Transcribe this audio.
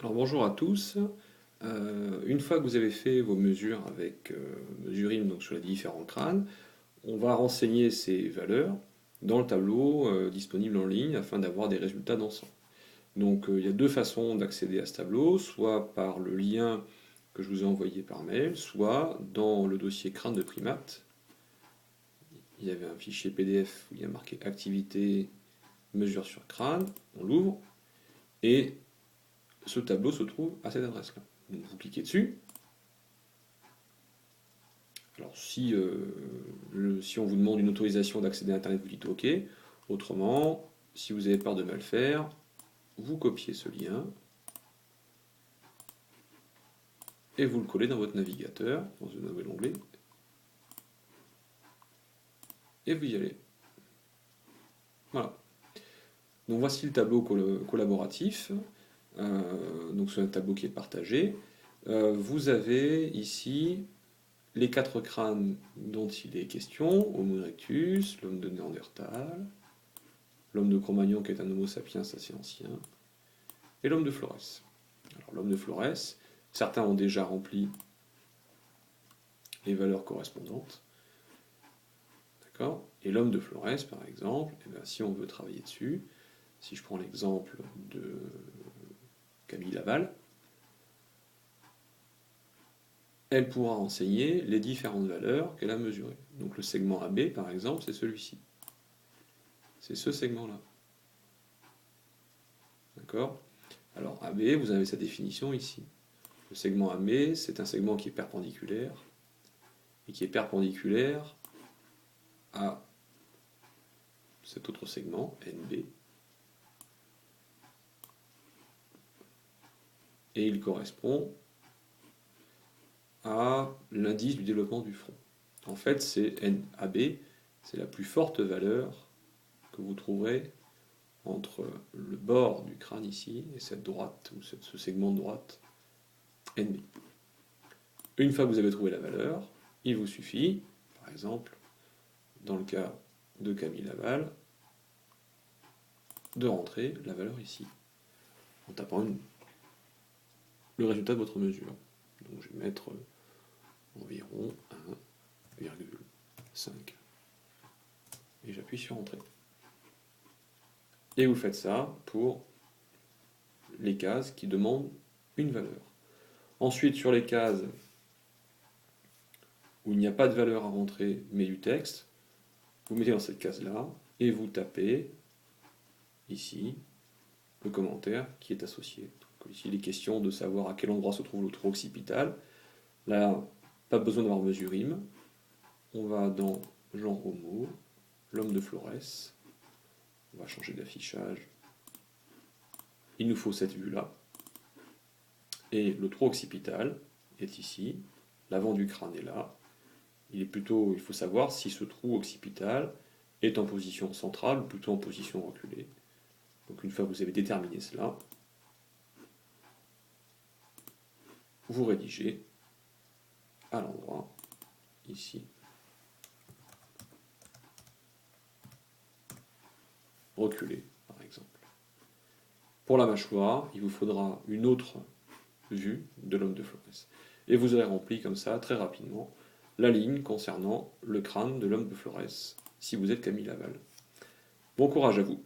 Alors bonjour à tous. Une fois que vous avez fait vos mesures avec Mesurime donc sur les différents crânes, on va renseigner ces valeurs dans le tableau disponible en ligne afin d'avoir des résultats d'ensemble. Donc il y a deux façons d'accéder à ce tableau, soit par le lien que je vous ai envoyé par mail, soit dans le dossier crâne de primates. Il y avait un fichier PDF où il y a marqué activité, mesure sur crâne, on l'ouvre, et ce tableau se trouve à cette adresse-là. Donc vous cliquez dessus. Alors si on vous demande une autorisation d'accéder à Internet, vous dites OK. Autrement, si vous avez peur de mal faire, vous copiez ce lien et vous le collez dans votre navigateur, dans un nouvel onglet, et vous y allez. Voilà. Donc voici le tableau collaboratif. Donc c'est un tableau qui est partagé. Vous avez ici les quatre crânes dont il est question: Homo erectus, l'homme de Néandertal, l'homme de Cro-Magnon qui est un Homo sapiens assez ancien, et l'homme de Flores. Alors l'homme de Flores, certains ont déjà rempli les valeurs correspondantes, d'accord? Et l'homme de Flores, par exemple, eh bien, si on veut travailler dessus, si je prends l'exemple de Camille Laval, elle pourra enseigner les différentes valeurs qu'elle a mesurées. Donc le segment AB, par exemple, c'est celui-ci. C'est ce segment-là. D'accord? Alors AB, vous avez sa définition ici. Le segment AB, c'est un segment qui est perpendiculaire, et qui est perpendiculaire à cet autre segment, NB, et il correspond à l'indice du développement du front. En fait, c'est NAB, c'est la plus forte valeur que vous trouverez entre le bord du crâne ici et cette droite, ou ce segment de droite, NB. Une fois que vous avez trouvé la valeur, il vous suffit, par exemple, dans le cas de Camille Laval, de rentrer la valeur ici, en tapant le résultat de votre mesure. Donc je vais mettre environ 1,5. Et j'appuie sur Entrée. Et vous faites ça pour les cases qui demandent une valeur. Ensuite, sur les cases où il n'y a pas de valeur à rentrer, mais du texte, vous mettez dans cette case-là et vous tapez ici le commentaire qui est associé. Donc ici, il est question de savoir à quel endroit se trouve le trou occipital. Là, pas besoin d'avoir Mesurime. On va dans genre Homo, l'homme de Flores. On va changer d'affichage. Il nous faut cette vue-là. Et le trou occipital est ici. L'avant du crâne est là. Il faut savoir si ce trou occipital est en position centrale ou plutôt en position reculée. Donc une fois que vous avez déterminé cela, vous rédigez à l'endroit, ici, reculé par exemple. Pour la mâchoire, il vous faudra une autre vue de l'homme de Flores. Et vous aurez rempli comme ça, très rapidement, la ligne concernant le crâne de l'homme de Flores, si vous êtes Camille Laval. Bon courage à vous!